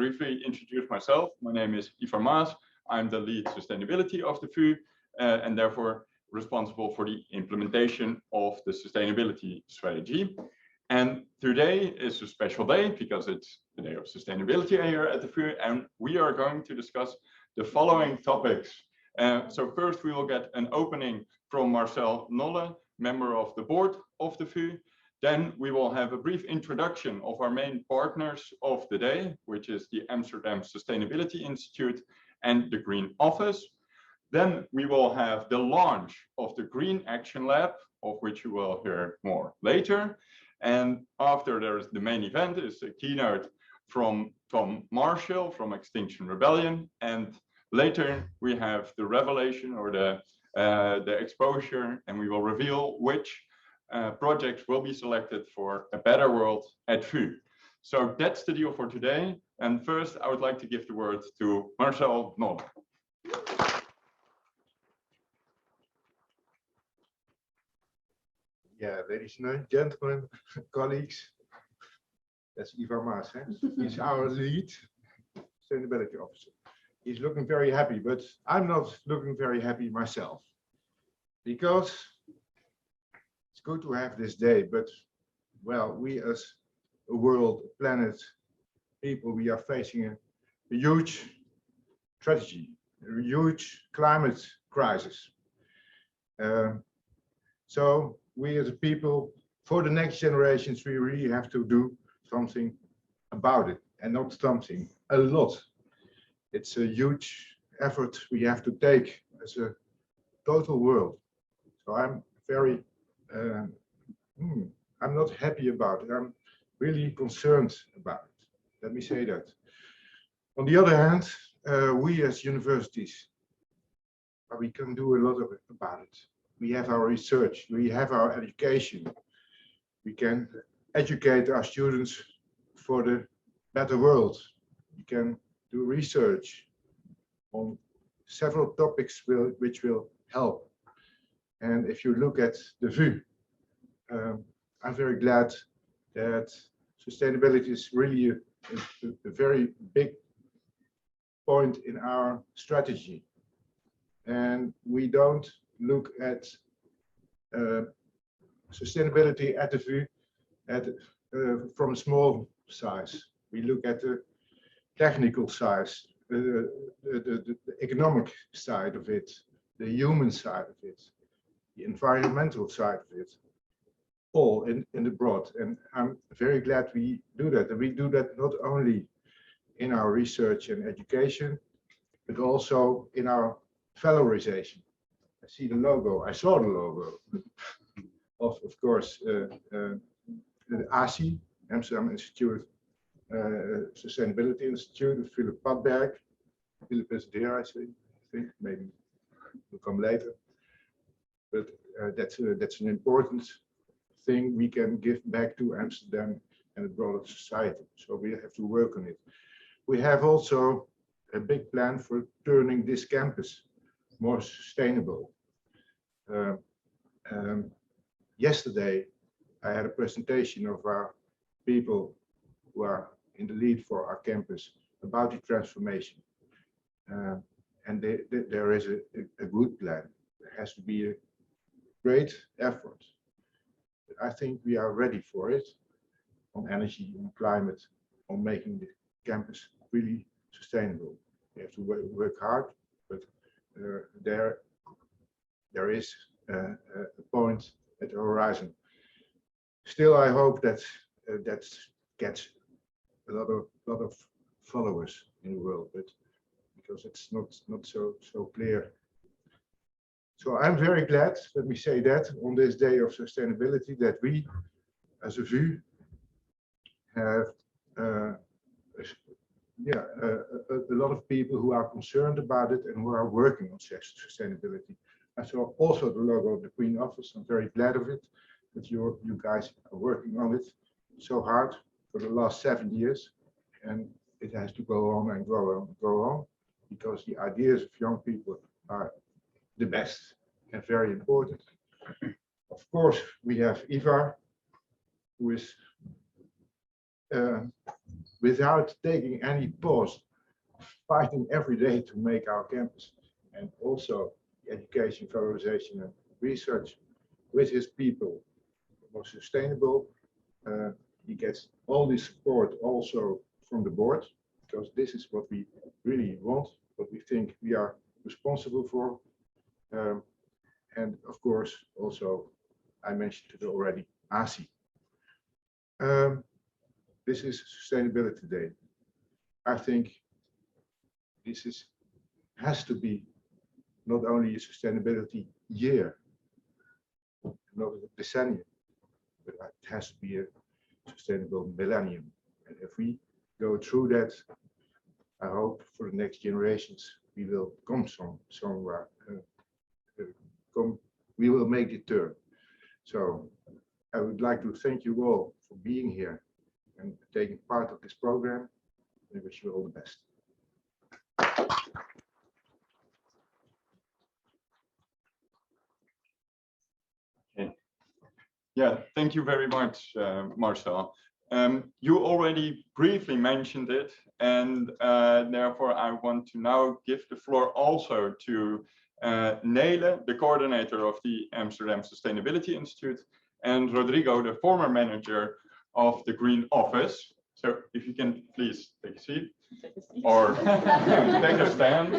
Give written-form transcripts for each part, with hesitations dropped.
briefly introduce myself. My name is Ivar Maas. I'm the lead sustainability of the VU and therefore responsible for the implementation of the sustainability strategy. And today is a special day because it's the day of sustainability here at the VU, and we are going to discuss the following topics. So first we will get an opening from Marcel Nollen, member of the board of the VU. Then we will have a brief introduction of our main partners of the day, which is the Amsterdam Sustainability Institute and the Green Office. Then we will have the launch of the Green Action Lab, of which you will hear more later. And after there's the main event is a keynote from Marcel from Extinction Rebellion. And later we have the revelation or the exposure, and we will reveal which projects will be selected for a better world at VU. So that's the deal for today. And first, I would like to give the word to Marcel Nollen. Yeah, ladies and gentlemen, colleagues, that's Ivar Maas. He's our lead sustainability officer. He's looking very happy, but I'm not looking very happy myself, because it's good to have this day, but well, we as a world, a planet, people, we are facing a huge tragedy, a huge climate crisis. So we as a people, for the next generations, we really have to do something about it, and not something, a lot. It's a huge effort we have to take as a total world. So I'm very I'm not happy about it. I'm really concerned about it. Let me say that. On the other hand, we as universities, we can do a lot about it. We have our research, we have our education. We can educate our students for the better world. We can do research on several topics which will help. And if you look at the VU, I'm very glad that sustainability is really a very big point in our strategy. And we don't look at sustainability at the VU from a small size. We look at the technical size, the economic side of it, the human side of it, the environmental side of it, all in the broad. And I'm very glad we do that. And we do that not only in our research and education, but also in our valorization. I see the logo, I saw the logo of course, the ASI, Amsterdam Institute, Sustainability Institute, of Philip Padberg. Philip is there, I think, maybe will come later. But that's an important thing we can give back to Amsterdam and the broader society. So we have to work on it. We have also a big plan for turning this campus more sustainable. Yesterday, I had a presentation of our people who are in the lead for our campus about the transformation. And there is a good plan. There has to be a great effort. But I think we are ready for it on energy, on climate, on making the campus really sustainable. We have to work hard, but there is a point at the horizon. Still, I hope that that gets a lot of followers in the world, but because it's not so clear. So I'm very glad, let me say that, on this day of sustainability, that we, as a VU, have a lot of people who are concerned about it and who are working on sustainability. I saw also the logo of the Green Office. I'm very glad of it, that you guys are working on it so hard for the last 7 years, and it has to go on and go on, because the ideas of young people are the best and very important. Of course, we have Ivar, who is without taking any pause, fighting every day to make our campus and also education, valorization, and research with his people more sustainable. He gets all the support also from the board, because this is what we really want, what we think we are responsible for. And of course, also, I mentioned it already, ASI. This is Sustainability Day. I think this has to be not only a sustainability year, not a decennium, but it has to be a sustainable millennium. And if we go through that, I hope for the next generations we will come somewhere. We will make the turn. So I would like to thank you all for being here and taking part of this program. I wish you all the best. Okay. Yeah, thank you very much, Marcel. You already briefly mentioned it, and therefore I want to now give the floor also to Nollen, the coordinator of the Amsterdam Sustainability Institute, and Rodrigo, the former manager of the Green Office. So if you can please take a seat, or take a stand.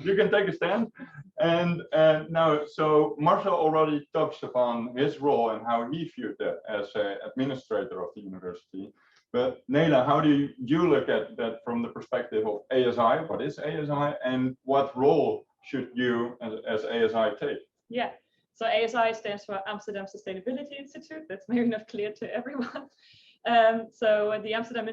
You can take a stand. And now, so Marcel already touched upon his role and how he viewed that as an administrator of the university. But Nollen, how do you look at that from the perspective of ASI? What is ASI, and what role should you as ASI take? Yeah, so ASI stands for Amsterdam Sustainability Institute. That's maybe not clear to everyone. So the Amsterdam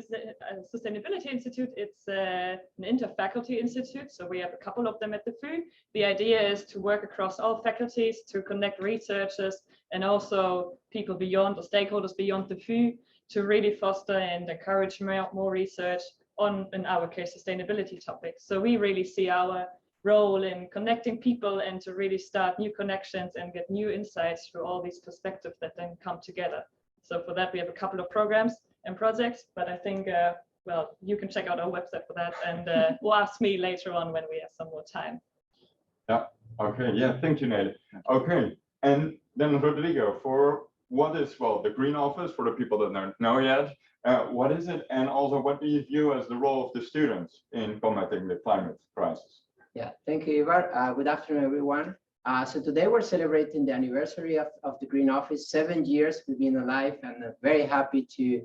Sustainability Institute, it's an inter-faculty institute. So we have a couple of them at the VU. The idea is to work across all faculties to connect researchers and also people beyond, or stakeholders beyond the VU, to really foster and encourage more research on, in our case, sustainability topics. So we really see our role in connecting people and to really start new connections and get new insights through all these perspectives that then come together. So for that, we have a couple of programs and projects, but I think, well, you can check out our website for that, and or ask me later on when we have some more time. Yeah, okay, yeah, thank you, Nollen. Okay, and then Rodrigo, for what is, well, the Green Office, for the people that don't know yet, what is it, and also what do you view as the role of the students in combating the climate crisis? Yeah, thank you, Ivar. Good afternoon, everyone. So today we're celebrating the anniversary of the Green Office. 7 years we've been alive, and very happy to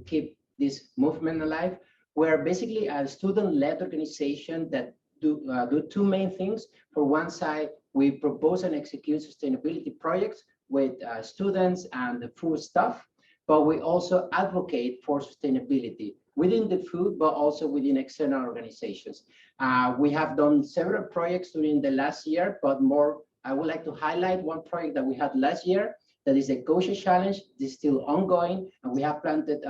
keep this movement alive. We're basically a student-led organization that do two main things. For one side, we propose and execute sustainability projects with students and the full staff, but we also advocate for sustainability within the food, but also within external organizations. We have done several projects during the last year, but more, I would like to highlight one project that we had last year, that is the Kosher Challenge. This is still ongoing, and we have planted,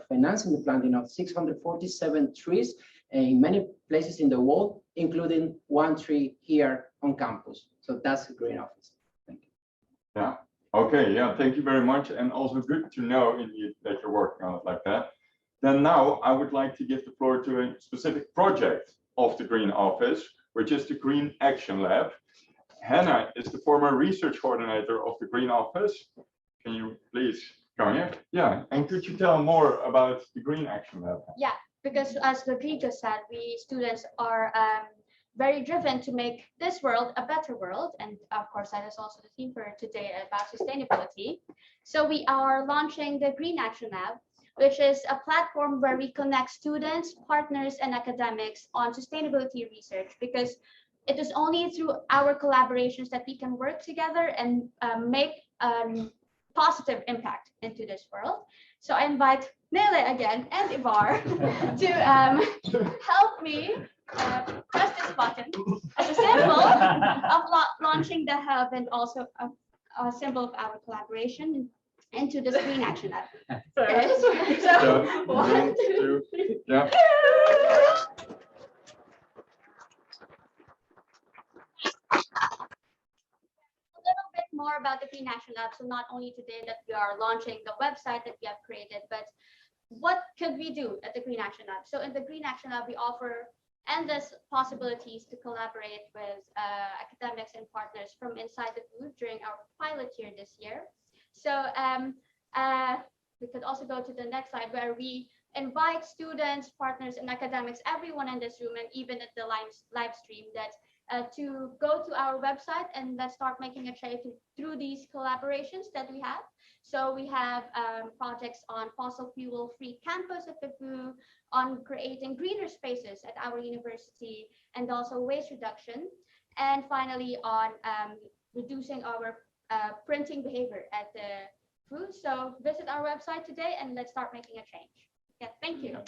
financing the planting of 647 trees in many places in the world, including one tree here on campus. So that's the Green Office. Thank you. Yeah, okay, yeah, thank you very much. And also good to know indeed that you're working on it like that. Then now I would like to give the floor to a specific project of the Green Office, which is the Green Action Lab. Hannah is the former research coordinator of the Green Office. Can you please come here? Yeah, and could you tell more about the Green Action Lab? Yeah, because as Rodrigo said, we students are very driven to make this world a better world. And of course, that is also the theme for today about sustainability. So we are launching the Green Action Lab, which is a platform where we connect students, partners, and academics on sustainability research, because it is only through our collaborations that we can work together and make a positive impact into this world. So I invite Nollen again and Ivar to help me press this button as a symbol of launching the hub, and also a symbol of our collaboration into this Green Action Lab. Okay. So 1, 2, 3. Yeah. More about the Green Action Lab. So not only today that we are launching the website that we have created, but what could we do at the Green Action Lab? So in the Green Action Lab, we offer endless possibilities to collaborate with academics and partners from inside the group during our pilot year this year. So we could also go to the next slide, where we invite students, partners, and academics, everyone in this room, and even at the live stream, that to go to our website and let's start making a change through these collaborations that we have. So we have projects on fossil fuel-free campus at the VU, on creating greener spaces at our university, and also waste reduction. And finally, on reducing our printing behavior at the VU. So visit our website today and let's start making a change. Yeah, thank you.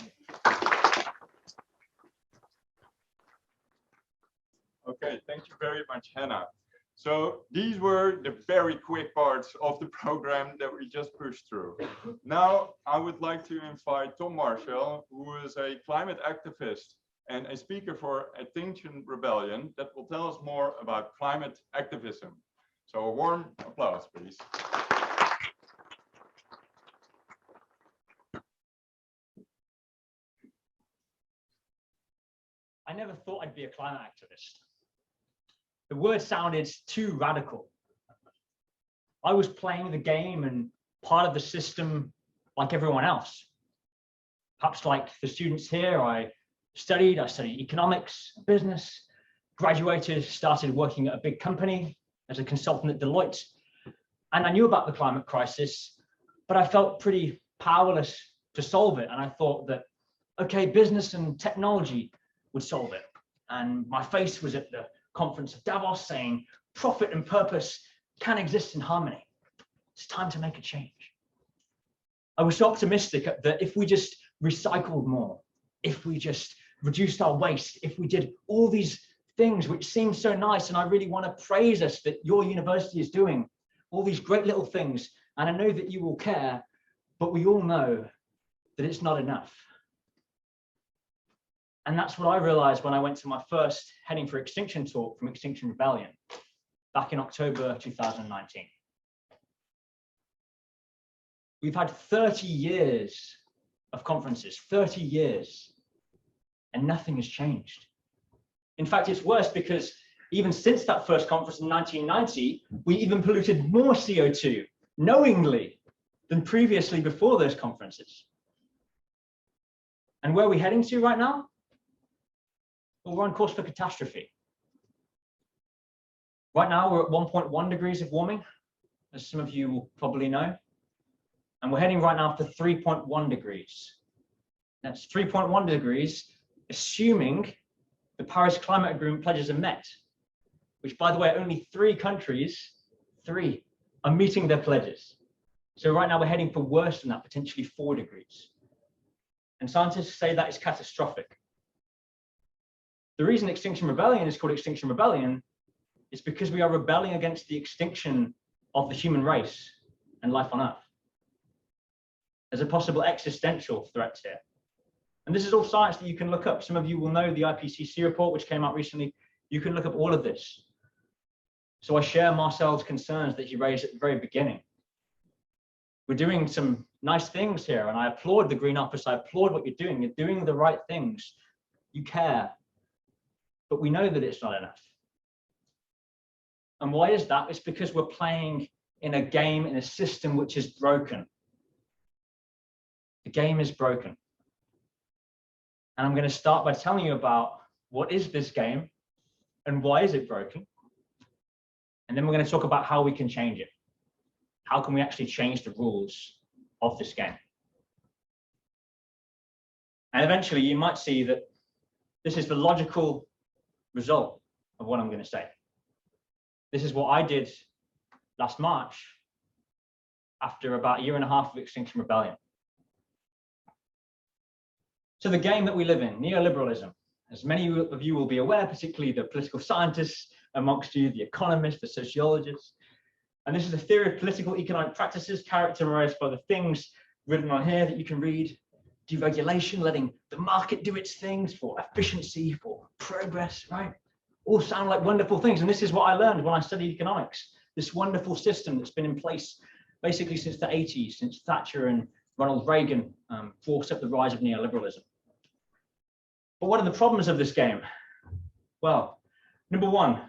Okay, thank you very much, Hannah. So these were the very quick parts of the program that we just pushed through. Now I would like to invite Tom Marcel, who is a climate activist and a speaker for Extinction Rebellion, that will tell us more about climate activism. So a warm applause, please. I never thought I'd be a climate activist. The word sounded too radical. I was playing the game and part of the system like everyone else. Perhaps like the students here, I studied economics, business, graduated, started working at a big company as a consultant at Deloitte. And I knew about the climate crisis, but I felt pretty powerless to solve it. And I thought that, okay, business and technology would solve it. And my face was at the conference of Davos saying, profit and purpose can exist in harmony. It's time to make a change. I was so optimistic that if we just recycled more, if we just reduced our waste, if we did all these things which seem so nice, and I really want to praise us that your university is doing all these great little things, and I know that you will care, but we all know that it's not enough. And that's what I realized when I went to my first Heading for Extinction talk from Extinction Rebellion back in October 2019. We've had 30 years of conferences, 30 years, and nothing has changed. In fact, it's worse, because even since that first conference in 1990, we even polluted more CO2 knowingly than previously before those conferences. And where are we heading to right now? Well, we're on course for catastrophe. Right now, we're at 1.1 degrees of warming, as some of you will probably know. And we're heading right now for 3.1 degrees. That's 3.1 degrees, assuming the Paris Climate Agreement pledges are met, which, by the way, only 3 countries, 3, are meeting their pledges. So right now, we're heading for worse than that, potentially 4 degrees. And scientists say that is catastrophic. The reason Extinction Rebellion is called Extinction Rebellion is because we are rebelling against the extinction of the human race and life on Earth. There's a possible existential threat here. And this is all science that you can look up. Some of you will know the IPCC report, which came out recently. You can look up all of this. So I share Marcel's concerns that he raised at the very beginning. We're doing some nice things here, and I applaud the Green Office. I applaud what you're doing. You're doing the right things. You care. But we know that it's not enough. And why is that? It's because we're playing in a game, in a system which is broken. The game is broken. And I'm going to start by telling you about what is this game and why is it broken. And then we're going to talk about how we can change it. How can we actually change the rules of this game? And eventually you might see that this is the logical result of what I'm going to say. This is what I did last March after about 1.5 years of Extinction Rebellion. So the game that we live in, neoliberalism, as many of you will be aware, particularly the political scientists amongst you, the economists, the sociologists, and this is a theory of political economic practices characterized by the things written on here that you can read: deregulation, letting the market do its things for efficiency, for progress, right? All sound like wonderful things. And this is what I learned when I studied economics, this wonderful system that's been in place basically since the 80s, since Thatcher and Ronald Reagan forced up the rise of neoliberalism. But what are the problems of this game? Well, number one,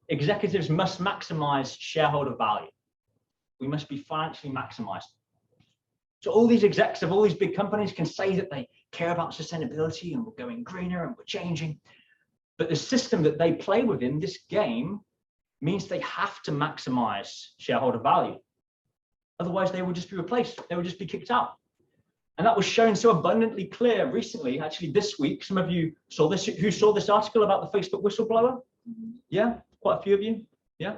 executives must maximize shareholder value. We must be financially maximized. So all these execs of all these big companies can say that they care about sustainability and we're going greener and we're changing. But the system that they play within, this game, means they have to maximize shareholder value. Otherwise, they will just be replaced. They will just be kicked out. And that was shown so abundantly clear recently, actually this week. Some of you saw this, who saw this article about the Facebook whistleblower? Yeah, quite a few of you, yeah.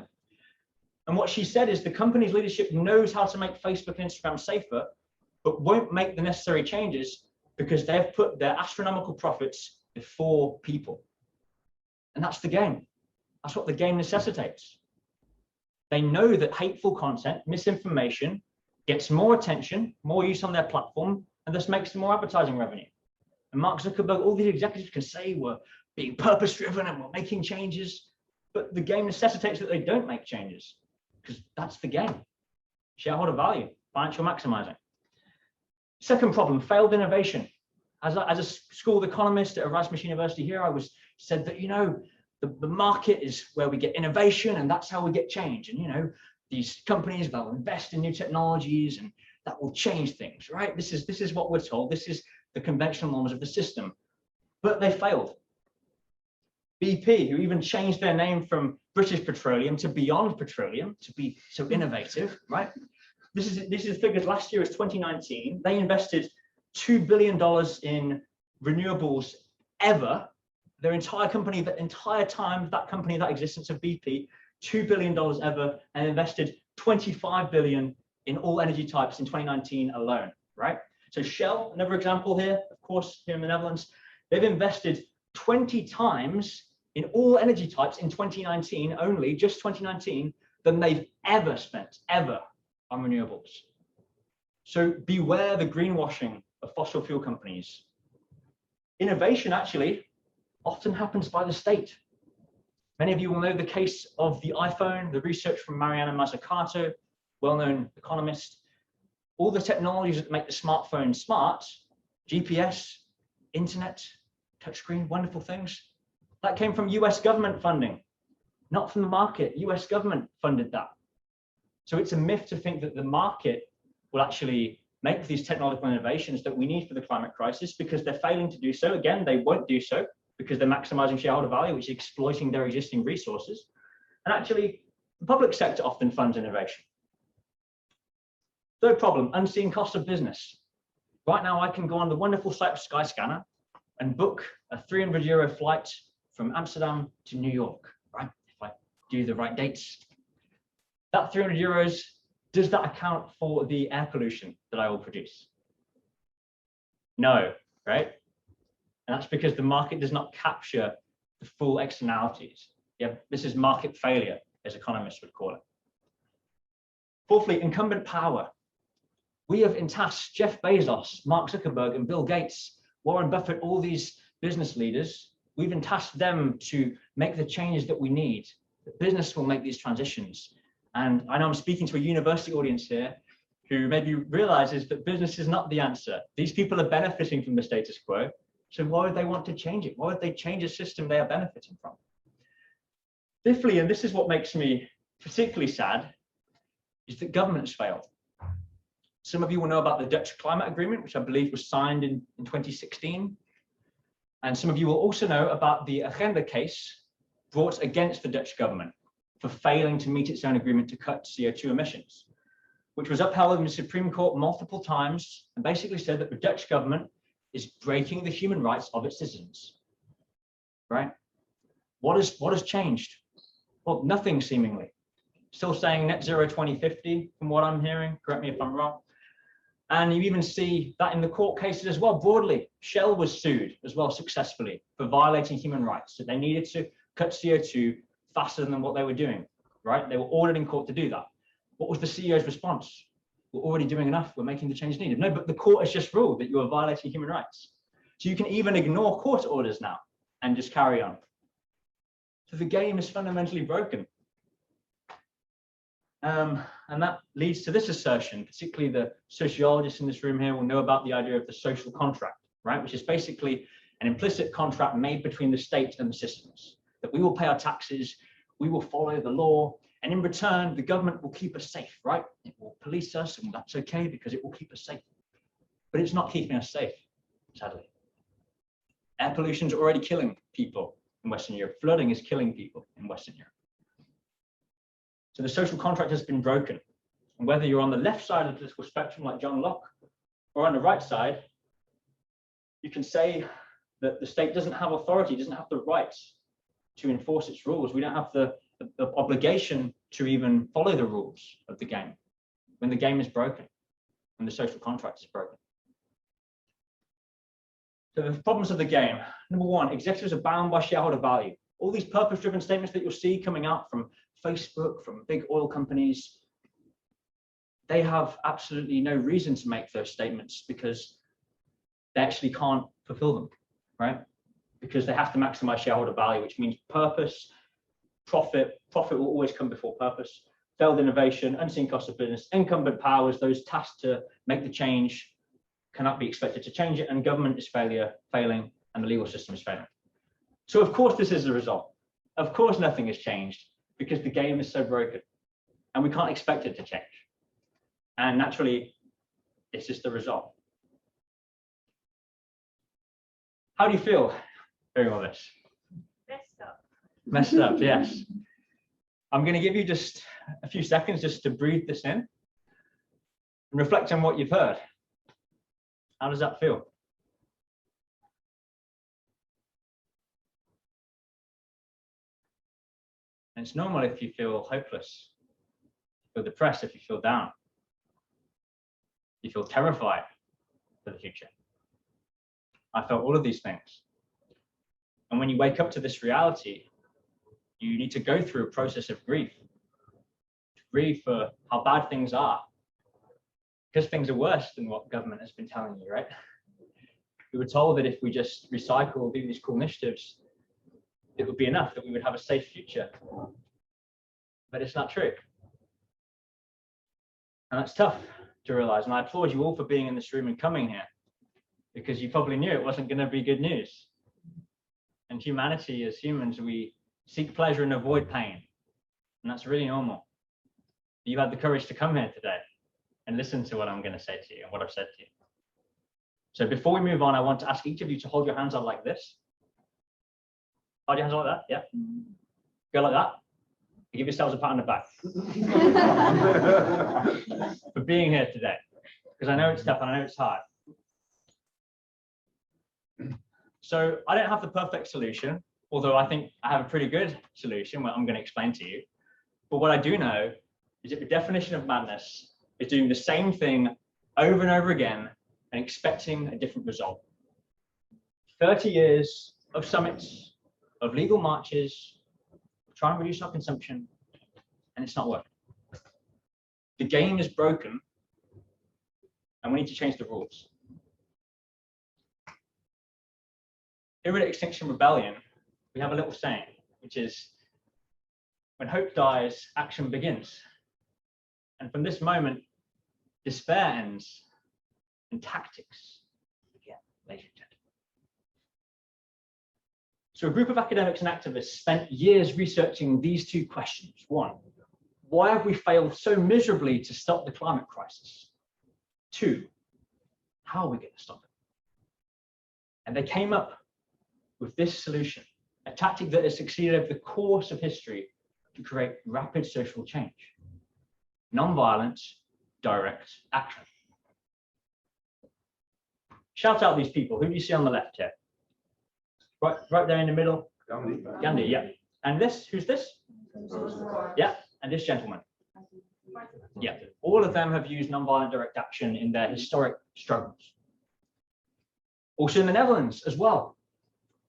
And what she said is the company's leadership knows how to make Facebook and Instagram safer, but won't make the necessary changes because they've put their astronomical profits before people. And that's the game. That's what the game necessitates. They know that hateful content, misinformation, gets more attention, more use on their platform, and thus makes them more advertising revenue. And Mark Zuckerberg, all these executives can say we're being purpose-driven and we're making changes, but the game necessitates that they don't make changes, because that's the game. Shareholder value, financial maximizing. Second problem, failed innovation. As a school economist at Erasmus University here, I was said that, you know, the market is where we get innovation and that's how we get change. And, you know, these companies will invest in new technologies and that will change things, right? This is what we're told. This is the conventional norms of the system. But they failed. BP, who even changed their name from British Petroleum to Beyond Petroleum to be so innovative, right? This is figures last year was 2019. They invested $2 billion in renewables ever. Their entire company, the entire time that company, that existence of BP, $2 billion ever, and invested 25 billion in all energy types in 2019 alone, right? So Shell, another example here, of course, here in the Netherlands, they've invested 20 times in all energy types in 2019 only, just 2019, than they've ever spent, ever, on renewables. So beware the greenwashing of fossil fuel companies. Innovation actually often happens by the state. Many of you will know the case of the iPhone, the research from Mariana Mazzucato, well-known economist. All the technologies that make the smartphone smart, GPS, internet, touchscreen, wonderful things, that came from US government funding, not from the market. US government funded that. So it's a myth to think that the market will actually make these technological innovations that we need for the climate crisis, because they're failing to do so. Again, they won't do so because they're maximizing shareholder value, which is exploiting their existing resources. And actually, the public sector often funds innovation. Third problem, unseen cost of business. Right now, I can go on the wonderful site of Skyscanner and book a €300 flight from Amsterdam to New York, right? If I do the right dates. That €300, does that account for the air pollution that I will produce? No, right? And that's because the market does not capture the full externalities. Yeah, this is market failure, as economists would call it. Fourthly, incumbent power. We have tasked Jeff Bezos, Mark Zuckerberg, and Bill Gates, Warren Buffett, all these business leaders. We've tasked them to make the changes that we need. The business will make these transitions. And I know I'm speaking to a university audience here who maybe realizes that business is not the answer. These people are benefiting from the status quo. So why would they want to change it? Why would they change a system they are benefiting from? Fifthly, and this is what makes me particularly sad, is that governments failed. Some of you will know about the Dutch Climate Agreement, which I believe was signed in 2016. And some of you will also know about the Agenda case brought against the Dutch government for failing to meet its own agreement to cut CO2 emissions, which was upheld in the Supreme Court multiple times and basically said that the Dutch government is breaking the human rights of its citizens, right? What has changed? Well, nothing seemingly. Still saying net zero 2050 from what I'm hearing, correct me if I'm wrong. And you even see that in the court cases as well, broadly. Shell was sued as well successfully for violating human rights. So they needed to cut CO2 faster than what they were doing, right? They were ordered in court to do that. What was the CEO's response? We're already doing enough. We're making the change needed. No, but the court has just ruled that you are violating human rights. So you can even ignore court orders now and just carry on. So the game is fundamentally broken. And that leads to this assertion. Particularly the sociologists in this room here will know about the idea of the social contract, right? Which is basically an implicit contract made between the state and the citizens, that we will pay our taxes, we will follow the law, and in return, the government will keep us safe, right? It will police us, and that's okay because it will keep us safe. But it's not keeping us safe, sadly. Air pollution is already killing people in Western Europe. Flooding is killing people in Western Europe. So the social contract has been broken. And whether you're on the left side of the political spectrum like John Locke, or on the right side, you can say that the state doesn't have authority, doesn't have the rights to enforce its rules. We don't have the obligation to even follow the rules of the game when the game is broken, when the social contract is broken. So the problems of the game. Number one, executives are bound by shareholder value. All these purpose-driven statements that you'll see coming out from Facebook, from big oil companies, they have absolutely no reason to make those statements because they actually can't fulfill them, right? Because they have to maximize shareholder value, which means purpose, profit will always come before purpose, failed innovation, unseen cost of business, incumbent powers, those tasked to make the change cannot be expected to change it, and government is failing, and the legal system is failing. So of course this is the result. Of course nothing has changed because the game is so broken and we can't expect it to change. And naturally, it's just the result. How do you feel hearing all this? Messed up. Messed up, yes. I'm going to give you just a few seconds just to breathe this in and reflect on what you've heard. How does that feel? And it's normal if you feel hopeless, feel depressed, if you feel down, you feel terrified for the future. I felt all of these things. And when you wake up to this reality, you need to go through a process of grief. To grieve for how bad things are. Because things are worse than what government has been telling you, right? We were told that if we just recycle, do these cool initiatives, it would be enough, that we would have a safe future. But it's not true. And that's tough to realize. And I applaud you all for being in this room and coming here, because you probably knew it wasn't going to be good news. And humanity, as humans, we seek pleasure and avoid pain. And that's really normal. You've had the courage to come here today and listen to what I'm going to say to you and what I've said to you. So before we move on, I want to ask each of you to hold your hands out like this. Hold your hands out like that, yeah. Go like that. Give yourselves a pat on the back for being here today, because I know it's tough and I know it's hard. So I don't have the perfect solution, although I think I have a pretty good solution, what I'm going to explain to you. But what I do know is that the definition of madness is doing the same thing over and over again and expecting a different result. 30 years of summits, of legal marches, trying to reduce our consumption, and it's not working. The game is broken, and we need to change the rules. Here at Extinction Rebellion, we have a little saying, which is, when hope dies, action begins. And from this moment, despair ends and tactics begin, ladies and gentlemen. So a group of academics and activists spent years researching these two questions. One, why have we failed so miserably to stop the climate crisis? Two, how are we going to stop it? And they came up with this solution, a tactic that has succeeded over the course of history to create rapid social change. Non-violent, direct action. Shout out these people. Who do you see on the left here? Right there in the middle. Gandhi, yeah. And this, who's this? Yeah, and this gentleman. Yeah, all of them have used non-violent direct action in their historic struggles. Also in the Netherlands as well.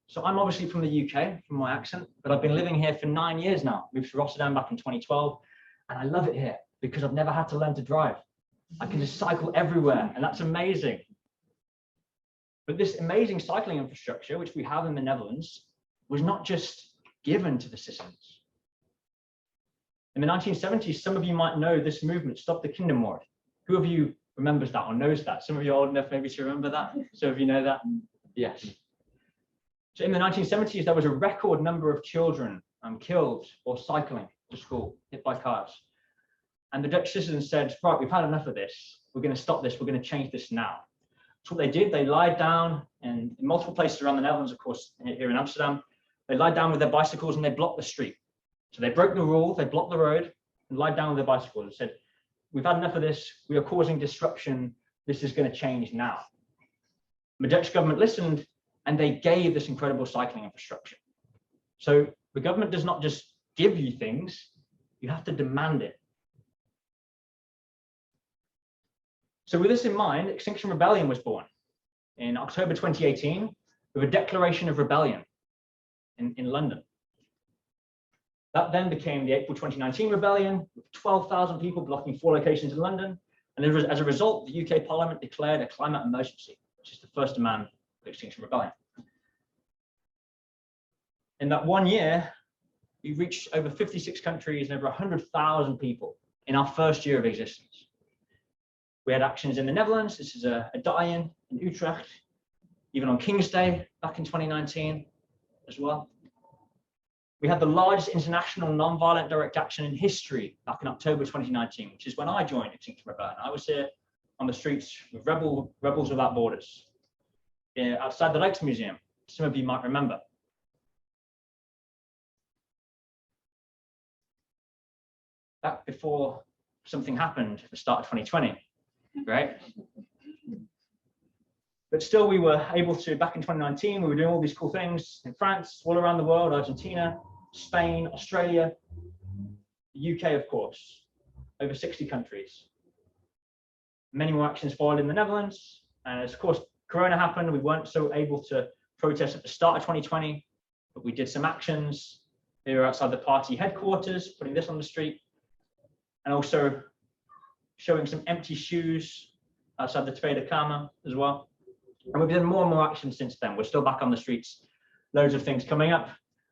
So I'm obviously from the UK, from my accent, but I've been living here for 9 years now. Moved to Rotterdam back in 2012, and I love it here because I've never had to learn to drive. I can just cycle everywhere, and that's amazing. But this amazing cycling infrastructure, which we have in the Netherlands, was not just given to the citizens. In the 1970s, some of you might know this movement, Stop the Kindermord. Who of you remembers that or knows that? Some of you are old enough maybe to remember that. Some of you know that? Yes. So in the 1970s, there was a record number of children killed or cycling to school, hit by cars. And the Dutch citizens said, right, we've had enough of this. We're going to stop this. We're going to change this now. So what they did, they lied down in multiple places around the Netherlands, of course, here in Amsterdam. They lied down with their bicycles and they blocked the street. So they broke the rule, they blocked the road and lied down with their bicycles and said, we've had enough of this. We are causing disruption. This is going to change now. The Dutch government listened and they gave this incredible cycling infrastructure. So the government does not just give you things, you have to demand it. So with this in mind, Extinction Rebellion was born in October 2018 with a declaration of rebellion in London. That then became the April 2019 rebellion, with 12,000 people blocking 4 locations in London. And as a result, the UK Parliament declared a climate emergency, which is the first demand of Extinction Rebellion. In that 1 year, we reached over 56 countries and over 100,000 people in our first year of existence. We had actions in the Netherlands. This is a die-in in Utrecht, even on King's Day back in 2019 as well. We had the largest international non-violent direct action in history back in October 2019, which is when I joined Extinction Rebellion. I was here on the streets with Rebels Without Borders outside the Lakes Museum. Some of you might remember. Back before something happened at the start of 2020, right? But still, we were able to, back in 2019, we were doing all these cool things in France, all around the world, Argentina, Spain, Australia, the UK, of course, over 60 countries. Many more actions followed in the Netherlands. And as, of course, Corona happened, we weren't so able to protest at the start of 2020, but we did some actions. They were outside the party headquarters, putting this on the street, and also showing some empty shoes outside the Tweede Kamer as well. And we've done more and more action since then. We're still back on the streets, loads of things coming up.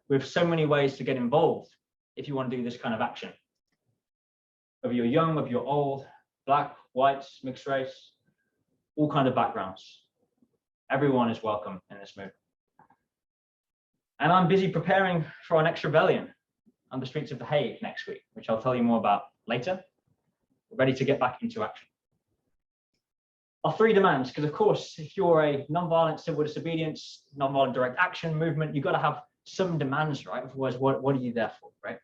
We have so many ways to get involved if you want to do this kind of action. Whether you're young, whether you're old, black, white, mixed race, all kinds of backgrounds. Everyone is welcome in this movement. And I'm busy preparing for our next rebellion on the streets of The Hague next week, which I'll tell you more about later. We're ready to get back into action. Our 3 demands, because of course, if you're a non-violent civil disobedience, non-violent direct action movement, you've got to have some demands, right? Otherwise, what are you there for, right?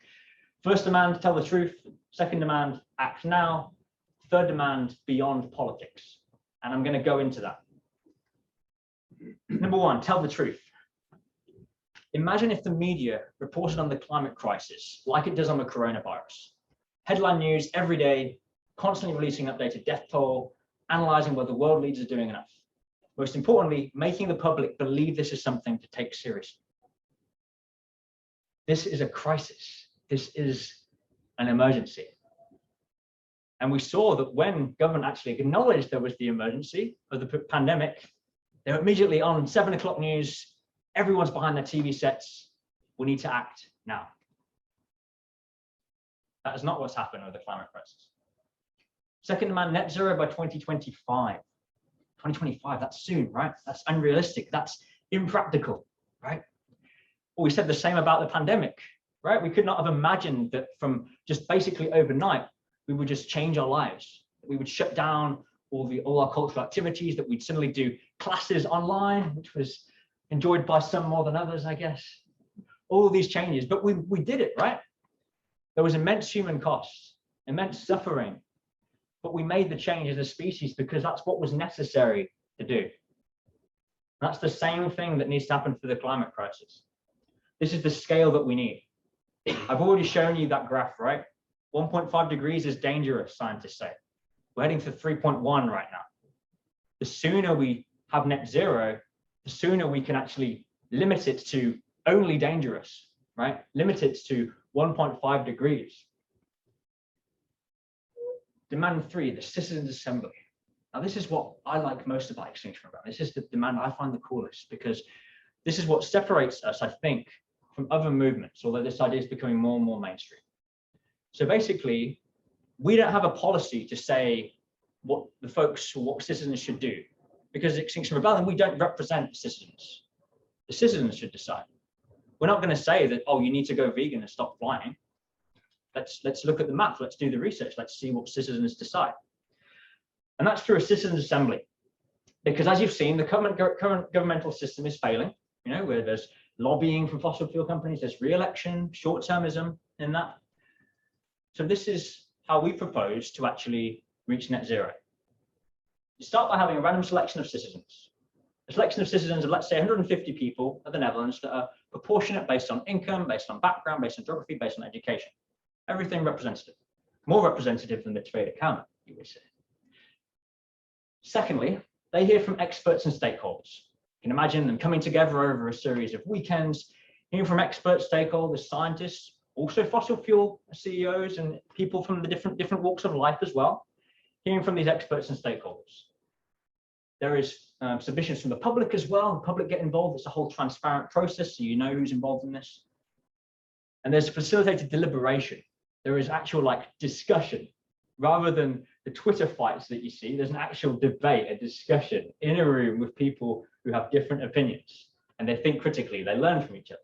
First demand, tell the truth. Second demand, act now. Third demand, beyond politics. And I'm going to go into that. Number 1, tell the truth. Imagine if the media reported on the climate crisis like it does on the coronavirus. Headline news every day, constantly releasing updated death toll, analyzing whether world leaders are doing enough. Most importantly, making the public believe this is something to take seriously. This is a crisis. This is an emergency. And we saw that when government actually acknowledged there was the emergency of the pandemic, they were immediately on 7 o'clock news. Everyone's behind their TV sets. We need to act now. That is not what's happened with the climate crisis. Second demand, net zero by 2025. 2025, that's soon, right? That's unrealistic. That's impractical, right? Well, we said the same about the pandemic, right? We could not have imagined that from just basically overnight, we would just change our lives. We would shut down all our cultural activities, that we'd suddenly do classes online, which was enjoyed by some more than others, I guess. All of these changes, but we did it, right? There was immense human costs, immense suffering, but we made the change as a species because that's what was necessary to do. That's the same thing that needs to happen for the climate crisis. This is the scale that we need. I've already shown you that graph, right? 1.5 degrees is dangerous, scientists say. We're heading for 3.1 right now. The sooner we have net zero, the sooner we can actually limit it to only dangerous, right? Limit it to 1.5 degrees. Demand 3, the Citizens Assembly. Now, this is what I like most about Extinction Rebellion. This is the demand I find the coolest, because this is what separates us, I think, from other movements, although this idea is becoming more and more mainstream. So basically, we don't have a policy to say what the folks or what citizens should do, because Extinction Rebellion, we don't represent citizens. The citizens should decide. We're not going to say that, oh, you need to go vegan and stop flying. Let's look at the map. Let's do the research. Let's see what citizens decide. And that's through a citizens' assembly. Because as you've seen, the current governmental system is failing, you know, where there's lobbying from fossil fuel companies, there's re-election, short-termism in that. So this is how we propose to actually reach net zero. You start by having a random selection of citizens. A selection of citizens of, let's say, 150 people of the Netherlands that are proportionate based on income, based on background, based on geography, based on education. Everything representative. More representative than the trade account, you would say. Secondly, they hear from experts and stakeholders. You can imagine them coming together over a series of weekends, hearing from experts, stakeholders, scientists, also fossil fuel CEOs and people from the different walks of life as well, hearing from these experts and stakeholders. There is submissions from the public as well. The public get involved. It's a whole transparent process, so you know who's involved in this. And there's facilitated deliberation. There is actual discussion, rather than the Twitter fights that you see. There's an actual debate, a discussion in a room with people who have different opinions, and they think critically. They learn from each other.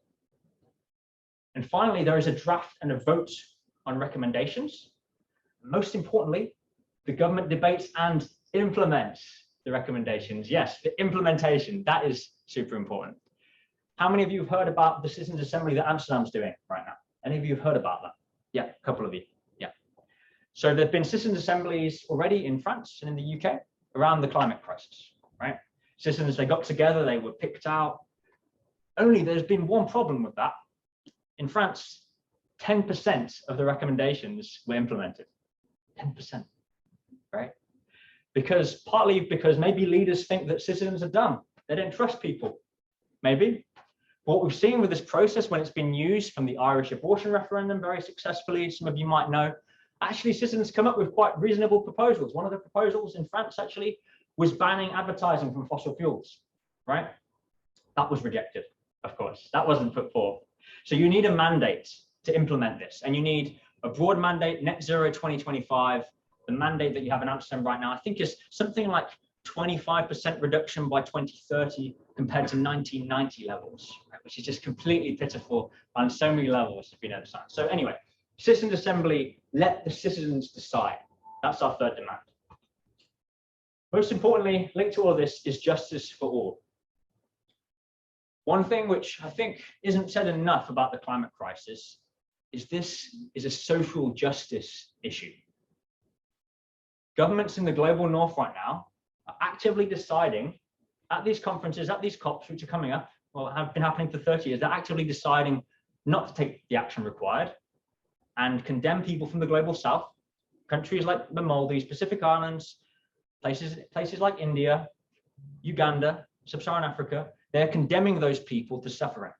And finally, there is a draft and a vote on recommendations. Most importantly, the government debates and implements the recommendations. Yes, the implementation, that is super important. How many of you have heard about the Citizens' Assembly that Amsterdam's doing right now? Any of you have heard about that? Yeah, a couple of you. Yeah. So there have been citizens' assemblies already in France and in the UK around the climate crisis, right? Citizens, they got together, they were picked out. Only there's been one problem with that. In France, 10% of the recommendations were implemented. 10%, right? Partly because maybe leaders think that citizens are dumb. They don't trust people, maybe. What we've seen with this process, when it's been used from the Irish abortion referendum very successfully, some of you might know, actually citizens come up with quite reasonable proposals. One of the proposals in France actually was banning advertising from fossil fuels, right? That was rejected, of course. That wasn't put forth. So you need a mandate to implement this, and you need a broad mandate, net zero 2025. The mandate that you have in Amsterdam right now, I think, is something like 25% reduction by 2030 compared to 1990 levels, right? Which is just completely pitiful on so many levels, if you know the science. So anyway, Citizens' Assembly, let the citizens decide. That's our third demand. Most importantly, linked to all of this is justice for all. One thing which I think isn't said enough about the climate crisis is this is a social justice issue. Governments in the global north right now are actively deciding at these conferences, at these COPs, which are coming up, well, have been happening for 30 years, they're actively deciding not to take the action required and condemn people from the global south, countries like the Maldives, Pacific Islands, places like India, Uganda, Sub-Saharan Africa. They're condemning those people to suffering,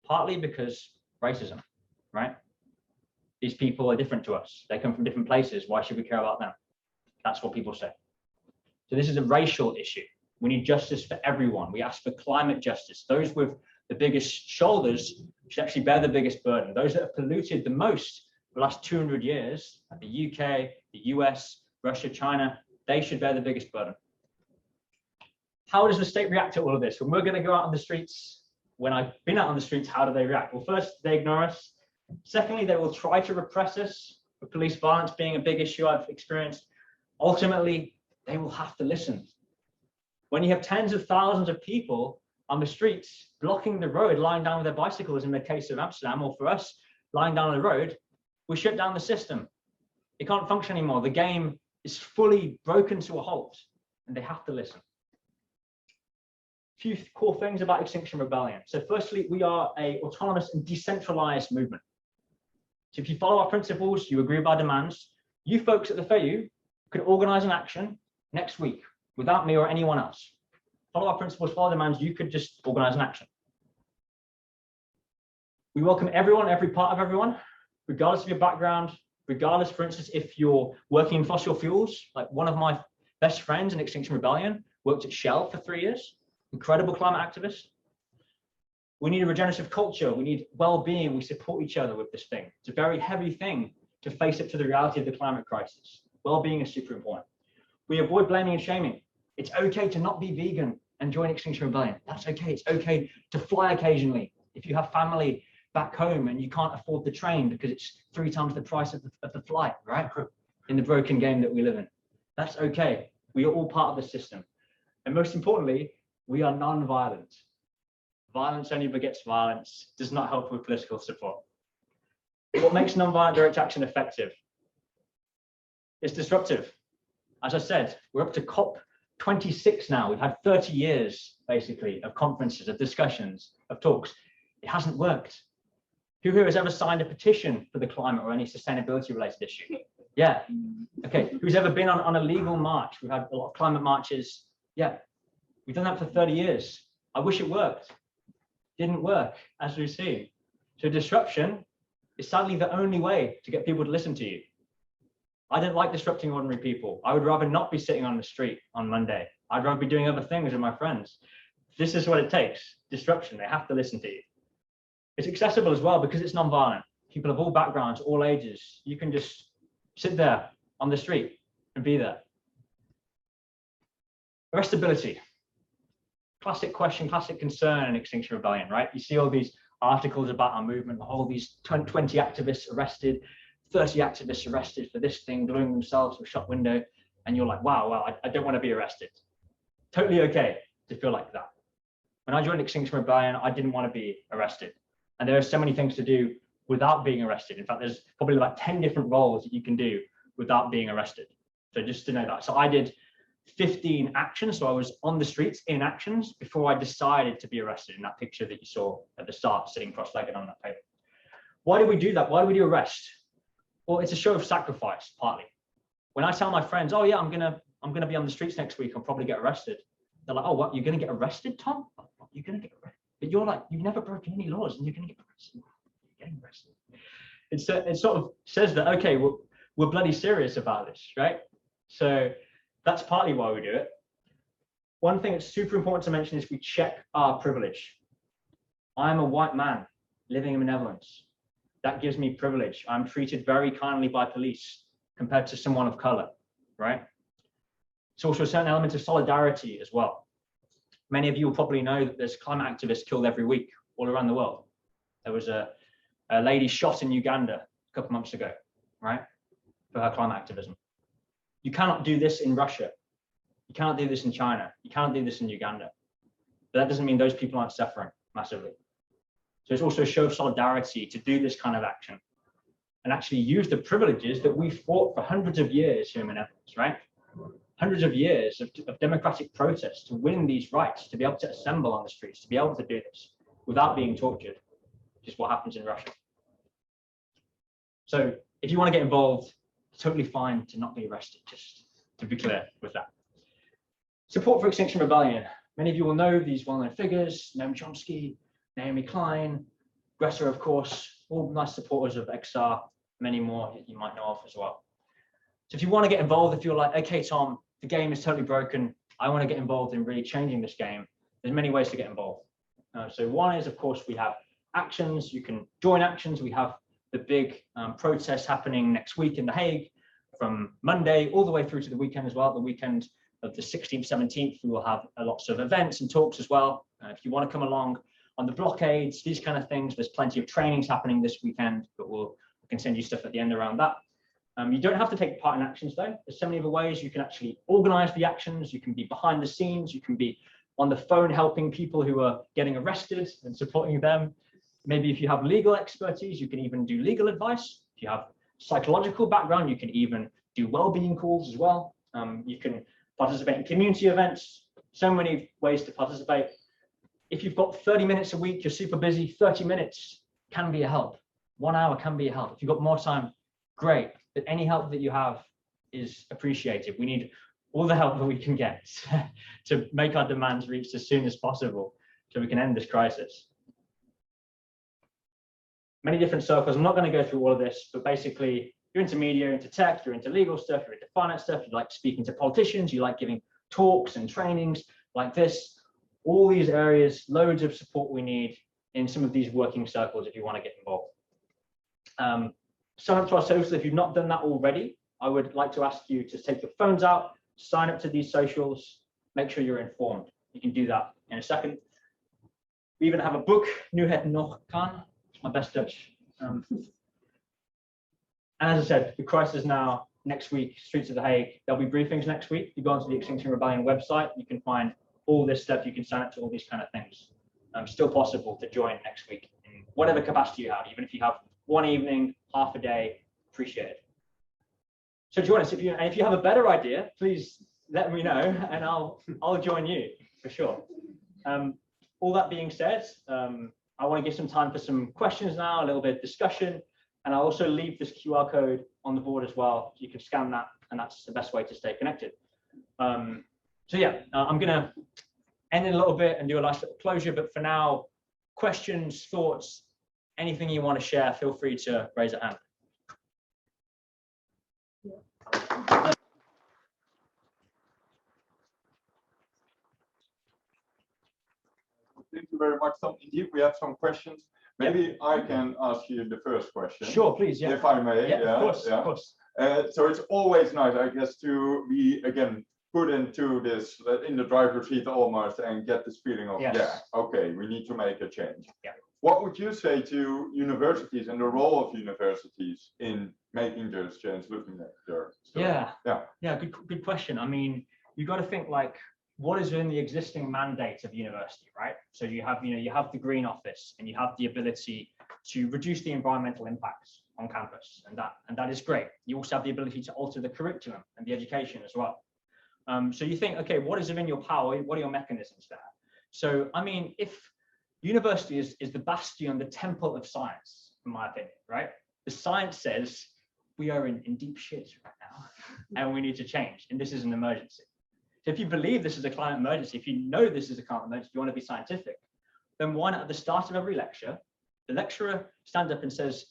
partly because racism, right? These people are different to us. They come from different places. Why should we care about them? That's what people say. So this is a racial issue. We need justice for everyone. We ask for climate justice. Those with the biggest shoulders should actually bear the biggest burden. Those that have polluted the most for the last 200 years, like the UK, the US, Russia, China, they should bear the biggest burden. How does the state react to all of this? When we're going to go out on the streets, when I've been out on the streets, how do they react? Well, first, they ignore us. Secondly, they will try to repress us, with police violence being a big issue I've experienced. Ultimately, they will have to listen. When you have tens of thousands of people on the streets blocking the road, lying down with their bicycles in the case of Amsterdam, or for us, lying down the road, we shut down the system. It can't function anymore. The game is fully broken to a halt, and they have to listen. A few core things about Extinction Rebellion. So firstly, we are an autonomous and decentralized movement. So if you follow our principles, you agree with our demands, you folks at the FAU could organize an action next week without me or anyone else. Follow our principles, follow our demands, you could just organize an action. We welcome everyone, every part of everyone, regardless of your background, regardless, for instance, if you're working in fossil fuels, like one of my best friends in Extinction Rebellion worked at Shell for 3 years, incredible climate activist. We need a regenerative culture. We need well-being. We support each other with this thing. It's a very heavy thing to face up to the reality of the climate crisis. Well-being is super important. We avoid blaming and shaming. It's okay to not be vegan and join Extinction Rebellion. That's okay. It's okay to fly occasionally. If you have family back home and you can't afford the train because it's 3 times the price of the flight, right? In the broken game that we live in. That's okay. We are all part of the system. And most importantly, we are non-violent. Violence only begets violence, does not help with political support. What makes non-violent direct action effective? It's disruptive. As I said, we're up to COP26 now. We've had 30 years, basically, of conferences, of discussions, of talks. It hasn't worked. Who here has ever signed a petition for the climate or any sustainability related issue? Yeah. Okay. Who's ever been on a legal march? We've had a lot of climate marches. Yeah. We've done that for 30 years. I wish it worked. Didn't work, as we've seen. So disruption is sadly the only way to get people to listen to you. I don't like disrupting ordinary people. I would rather not be sitting on the street on Monday. I'd rather be doing other things with my friends. This is what it takes. Disruption. They have to listen to you. It's accessible as well because it's non-violent. People of all backgrounds, all ages. You can just sit there on the street and be there. Arrestability. Classic question, classic concern in Extinction Rebellion, right? You see all these articles about our movement, all these 20 activists arrested, 30 activists arrested for this thing, gluing themselves to a shop window, and you're like, wow, I don't want to be arrested. Totally okay to feel like that. When I joined Extinction Rebellion, I didn't want to be arrested. And there are so many things to do without being arrested. In fact, there's probably like 10 different roles that you can do without being arrested. So just to know that. So I did 15 actions. So I was on the streets in actions before I decided to be arrested in that picture that you saw at the start, sitting cross-legged on that paper. Why do we do that? Why do we do arrest? Well, it's a show of sacrifice, partly. When I tell my friends, oh yeah, I'm gonna be on the streets next week, I'll probably get arrested. They're like, oh, what, you're gonna get arrested, Tom? You're gonna get arrested. But you're like, you've never broken any laws and you're gonna get arrested. You're getting arrested. It sort of says that, okay, we're bloody serious about this, right? So that's partly why we do it. One thing that's super important to mention is we check our privilege. I'm a white man living in the Netherlands. That gives me privilege. I'm treated very kindly by police compared to someone of color, right? It's also a certain element of solidarity as well. Many of you will probably know that there's climate activists killed every week all around the world. There was a lady shot in Uganda a couple of months ago, right, for her climate activism. You cannot do this in Russia. You cannot do this in China. You cannot do this in Uganda. But that doesn't mean those people aren't suffering massively. So it's also a show of solidarity to do this kind of action and actually use the privileges that we fought for hundreds of years here in the Netherlands, right? Hundreds of years of democratic protest to win these rights, to be able to assemble on the streets, to be able to do this without being tortured, which is what happens in Russia. So if you want to get involved, it's totally fine to not be arrested, just to be clear with that. Support for Extinction Rebellion. Many of you will know these well-known figures, Noam Chomsky, Naomi Klein, Greta, of course, all nice supporters of XR, many more that you might know of as well. So if you want to get involved, if you're like, okay, Tom, the game is totally broken, I want to get involved in really changing this game, there's many ways to get involved. So one is, of course, we have actions. You can join actions. We have the big protest happening next week in The Hague from Monday all the way through to the weekend as well. The weekend of the 16th, 17th, we will have lots of events and talks as well. If you want to come along on the blockades, these kind of things, there's plenty of trainings happening this weekend, but we can send you stuff at the end around that. You don't have to take part in actions though. There's so many other ways you can actually organize the actions. You can be behind the scenes. You can be on the phone helping people who are getting arrested and supporting them. Maybe if you have legal expertise, you can even do legal advice. If you have psychological background, you can even do well-being calls as well. You can participate in community events. So many ways to participate. If you've got 30 minutes a week, you're super busy, 30 minutes can be a help. 1 hour can be a help. If you've got more time, great. But any help that you have is appreciated. We need all the help that we can get to make our demands reached as soon as possible so we can end this crisis. Many different circles. I'm not going to go through all of this, but basically you're into media, you're into tech, you're into legal stuff, you're into finance stuff, you like speaking to politicians, you like giving talks and trainings like this. All these areas, loads of support we need. in some of these working circles if you want to get involved. Sign up to our socials. If you've not done that already, I would like to ask you to take your phones out, sign up to these socials, make sure you're informed. You can do that in a second. We even have a book, Nu het nog kan. It's my best Dutch. And as I said, the crisis now, next week, Streets of The Hague. There'll be briefings next week. You go onto the Extinction Rebellion website, you can find all this stuff. You can sign up to all these kind of things. Still possible to join next week in whatever capacity you have, even if you have one evening, half a day, appreciate it. So join us. If you have a better idea, please let me know, and I'll join you for sure. All that being said, I want to give some time for some questions now, a little bit of discussion, and I'll also leave this QR code on the board as well. You can scan that, and that's the best way to stay connected. So yeah, I'm going to end in a little bit and do a nice little closure, but for now, questions, thoughts, anything you want to share, feel free to raise a hand. Thank you very much, Tom. Indeed, we have some questions. Maybe I can ask you the first question. Sure, please. Yeah. If I may. Yeah, of course. Of course. So it's always nice, I guess, to be again put into this in the driver's seat almost and get this feeling of yeah, okay, we need to make a change. Yeah. What would you say to universities and the role of universities in making those changes? Looking at their story? Yeah. Good question. I mean, you got to think like, what is in the existing mandate of university, right? So you have the Green Office, and you have the ability to reduce the environmental impacts on campus, and that is great. You also have the ability to alter the curriculum and the education as well. So you think, okay, what is within your power? What are your mechanisms there? So I mean, if university is the bastion, the temple of science, in my opinion, right? The science says we are in deep shit right now, and we need to change, and this is an emergency. So if you believe this is a climate emergency, if you know this is a climate emergency, you want to be scientific, then why not at the start of every lecture, the lecturer stands up and says,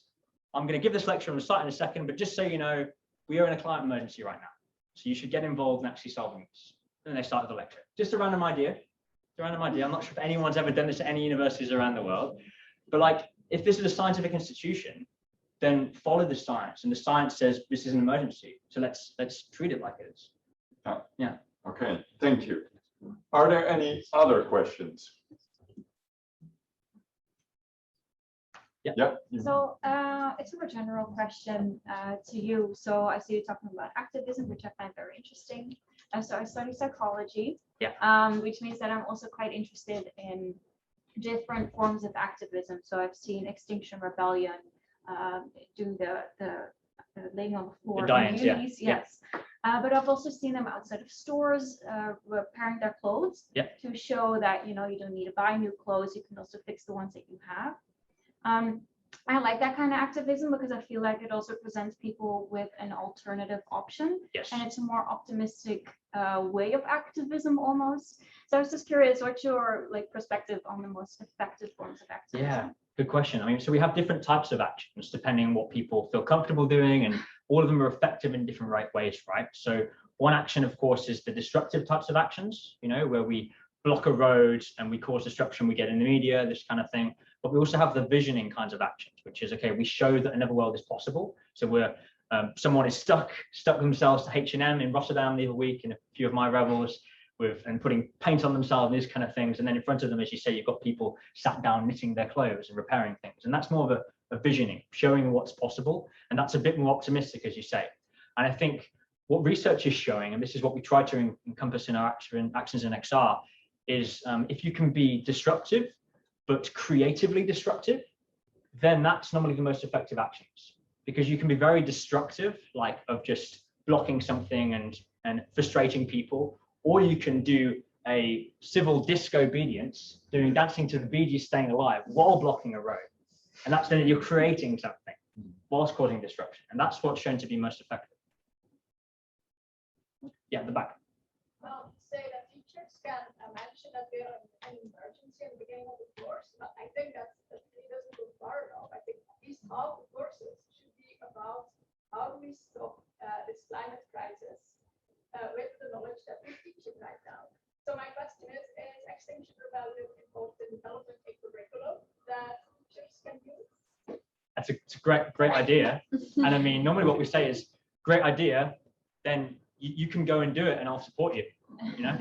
I'm going to give this lecture on the site in a second, but just so you know, we are in a climate emergency right now. So you should get involved in actually solving this. And they start the lecture. Just a random idea. I'm not sure if anyone's ever done this at any universities around the world, but like, if this is a scientific institution, then follow the science, and the science says this is an emergency. So let's treat it like it is. Yeah. Okay, thank you. Are there any other questions? Yeah. So it's a more general question to you. So I see you talking about activism, which I find very interesting. So I study psychology, which means that I'm also quite interested in different forms of activism. So I've seen Extinction Rebellion do the laying on the floor. The dying, yes. But I've also seen them outside of stores repairing their clothes to show that, you don't need to buy new clothes. You can also fix the ones that you have. I like that kind of activism because I feel like it also presents people with an alternative option. Yes. And it's a more optimistic way of activism almost. So I was just curious, what's your perspective on the most effective forms of activism? Yeah, good question. I mean, so we have different types of actions depending on what people feel comfortable doing, and all of them are effective in different ways, right? So one action, of course, is the destructive types of actions, where we block a road and we cause destruction, we get in the media, this kind of thing. But we also have the visioning kinds of actions, which is, okay, we show that another world is possible. So we're someone is stuck themselves to H&M in Rotterdam the other week, and a few of my rebels and putting paint on themselves and these kind of things. And then in front of them, as you say, you've got people sat down knitting their clothes and repairing things. And that's more of a visioning, showing what's possible. And that's a bit more optimistic, as you say. And I think what research is showing, and this is what we try to encompass in our actions in XR, is if you can be disruptive, but creatively destructive, then that's normally the most effective actions. Because you can be very destructive, like of just blocking something and frustrating people, or you can do a civil disobedience, dancing to the Bee Gees, Staying Alive, while blocking a road. And that's then you're creating something whilst causing disruption. And that's what's shown to be most effective. Yeah, the back. Well, say that teachers can mention that we're in an emergency at the beginning of the course, but I think that really doesn't go far enough. I think at least half the courses should be about how do we stop this climate crisis with the knowledge that we're teaching right now. So my question is Extinction Rebellion involved in developing a curriculum that it's a great idea. And I mean, normally what we say is, great idea, then you can go and do it and I'll support you, you know?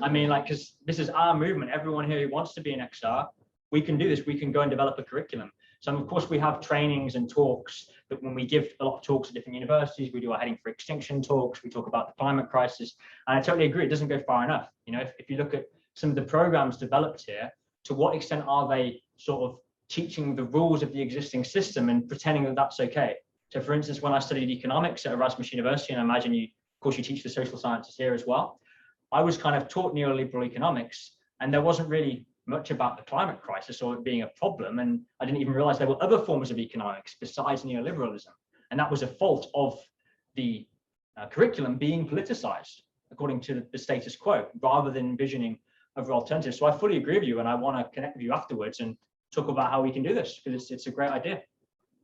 I mean, like, because this is our movement. Everyone here who wants to be an XR, we can do this. We can go and develop a curriculum. So of course we have trainings and talks that when we give a lot of talks at different universities, we do our heading for extinction talks, we talk about the climate crisis. And I totally agree, it doesn't go far enough. You know, if you look at some of the programs developed here, to what extent are they sort of teaching the rules of the existing system and pretending that that's okay? So for instance, when I studied economics at Erasmus University, and I imagine you, of course, you teach the social sciences here as well, I was kind of taught neoliberal economics, and there wasn't really much about the climate crisis or it being a problem. And I didn't even realize there were other forms of economics besides neoliberalism. And that was a fault of the curriculum being politicized according to the status quo, rather than envisioning other alternatives. So I fully agree with you, and I want to connect with you afterwards and talk about how we can do this, because it's a great idea.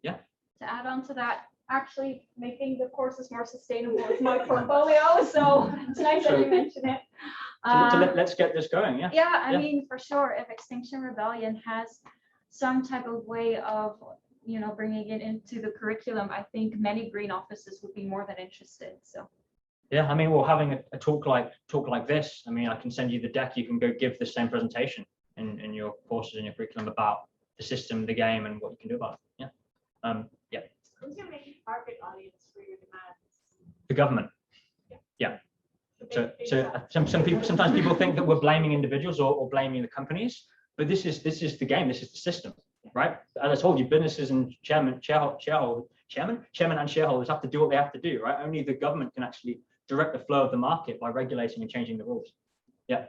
Yeah. To add on to that, actually making the courses more sustainable is my portfolio, so it's nice that you mentioned it. So let's get this going. Yeah. Yeah, I mean, for sure, if Extinction Rebellion has some type of way of, you know, bringing it into the curriculum, I think many green offices would be more than interested. So. Yeah, I mean, we're having a talk like this. I mean, I can send you the deck. You can go give the same presentation in your courses and your curriculum about the system, the game, and what you can do about it. Yeah. Yeah. Who's your main target audience for your demands? The government. Yeah. So sometimes people think that we're blaming individuals or blaming the companies, but this is the game. This is the system, right? As I told you, businesses and chairman and shareholders have to do what they have to do, right? Only the government can actually direct the flow of the market by regulating and changing the rules. Yeah.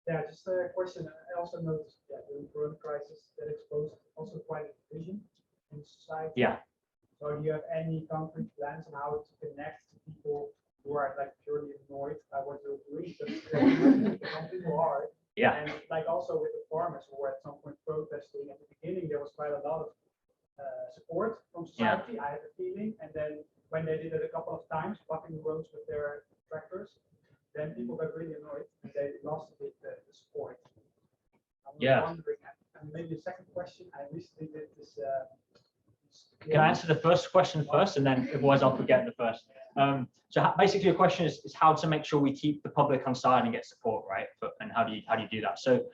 Yeah, just a question. I also noticed during the corona crisis that exposed also quite a division in society. Yeah. So do you have any concrete plans on how to connect to people who are like purely annoyed by what you're doing? Because some people are. Yeah. And like also with the farmers who were at some point protesting at the beginning, there was quite a lot of support from society. Yeah. I had a feeling, and then when they did it a couple of times, blocking the roads with their tractors, then people got really annoyed and they lost a bit the support. I'm wondering, and maybe a second question. I recently did this. Can I answer the first question first, and then otherwise I'll forget the first. So basically, your question is how to make sure we keep the public on side and get support, right? And how do you do that? So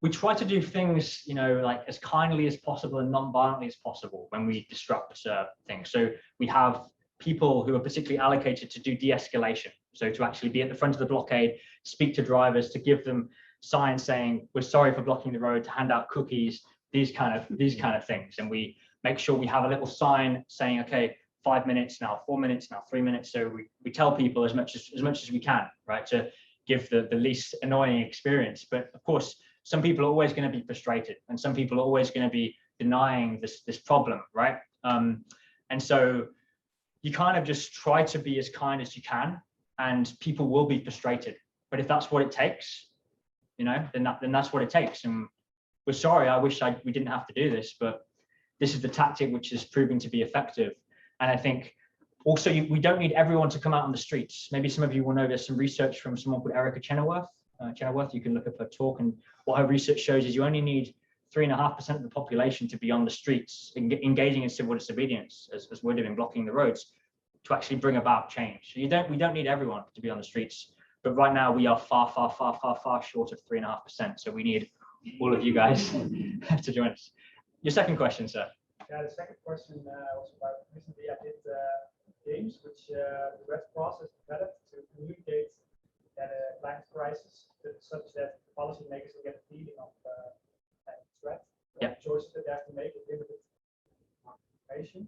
we try to do things, you know, like as kindly as possible and non-violently as possible when we disrupt things. So we have people who are particularly allocated to do de-escalation. So to actually be at the front of the blockade, speak to drivers, to give them signs saying we're sorry for blocking the road, to hand out cookies, these kind of things. And we make sure we have a little sign saying, okay, 5 minutes now, 4 minutes now, 3 minutes. So we tell people as much as we can, right, to give the least annoying experience. But of course, some people are always going to be frustrated, and some people are always going to be denying this problem, right? And so you kind of just try to be as kind as you can, and people will be frustrated. But if that's what it takes, you know, then that's what it takes. And we're sorry, I wish we didn't have to do this, but this is the tactic which is proving to be effective. And I think also we don't need everyone to come out on the streets. Maybe some of you will know there's some research from someone called Erica Chenoweth. You can look up her talk, and what her research shows is you only need 3.5% of the population to be on the streets, engaging in civil disobedience, as we're doing, blocking the roads, to actually bring about change. So we don't need everyone to be on the streets, but right now we are far short of 3.5%. So we need all of you guys to join us. Your second question, sir. Yeah, the second question was about recently I did games which the Red Cross has developed to communicate that a climate crisis such that policymakers will get a feeling of threat, choices that they have to make with limited information.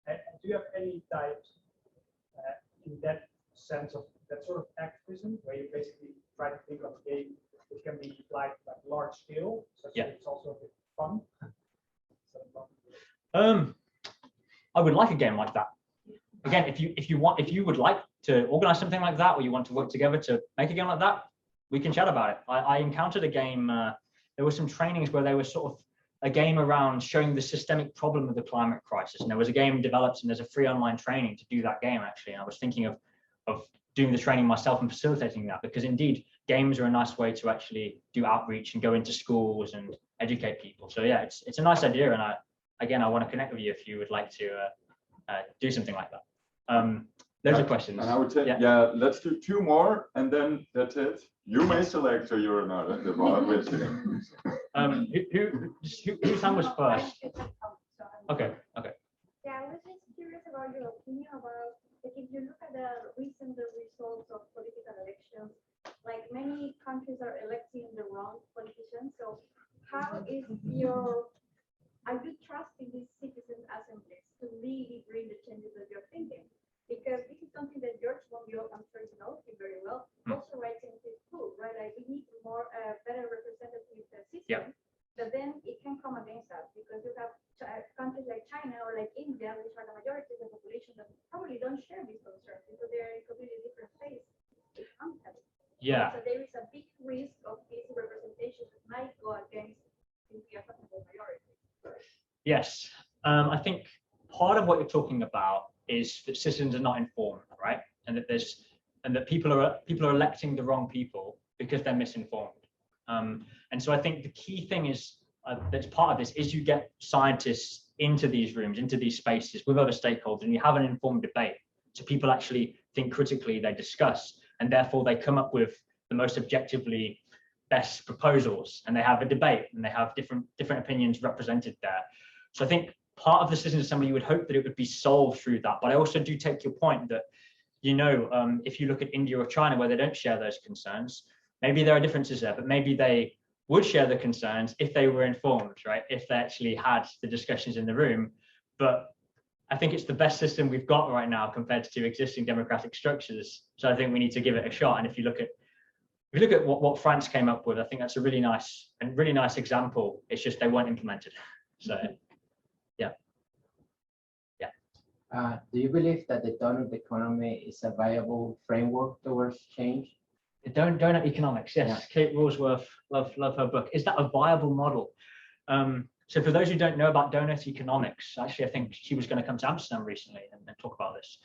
And do you have any types in that sense of that sort of activism where you basically try to think of a game which can be applied like large scale, such that it's also a bit fun? I would like a game like that. Again, if you would like to organize something like that, or you want to work together to make a game like that, we can chat about it. I encountered a game. There were some trainings where they were sort of a game around showing the systemic problem of the climate crisis, and there was a game developed, and there's a free online training to do that game actually. And I was thinking of doing the training myself and facilitating that, because indeed games are a nice way to actually do outreach and go into schools and educate people. So yeah, it's a nice idea, and I want to connect with you if you would like to do something like that. Those are questions. And I would say, yeah, let's do 2 more, and then that's it. You may select, so you're not the one. Whose hand was first? Okay. Yeah, I was just curious about your opinion about, like, if you look at the recent results of political elections, like many countries are electing the wrong politicians. So how is are you trusting these citizen assemblies to really bring the changes that you're thinking? Because this is something that George Monbiot, I'm sure you know him very well, also writes in his book, right? Like, we need more better representative system. Yeah. But then it can come against us because you have countries like China or like India, which are the majority of the population that probably don't share these concerns because they're in a completely different phase economically. Yeah. So there is a big risk of this representation that might go against the majority. Yes. I think part of what you're talking about is that citizens are not informed, right? And that people are electing the wrong people because they're misinformed. And so I think the key thing is that's part of this is you get scientists into these rooms, into these spaces with other stakeholders, and you have an informed debate. So people actually think critically, they discuss, and therefore they come up with the most objectively best proposals, and they have a debate, and they have different opinions represented there. So I think part of the citizen assembly, you would hope that it would be solved through that. But I also do take your point that, if you look at India or China where they don't share those concerns, maybe there are differences there, but maybe they would share the concerns if they were informed, right? If they actually had the discussions in the room. But I think it's the best system we've got right now compared to existing democratic structures. So I think we need to give it a shot. And if you look at what France came up with, I think that's a really nice example. It's just they weren't implemented. So do you believe that the donut economy is a viable framework towards change? The donut economics, yes. Yeah. Kate Rawsworth, love her book. Is that a viable model? So for those who don't know about donut economics, actually, I think she was going to come to Amsterdam recently and talk about this.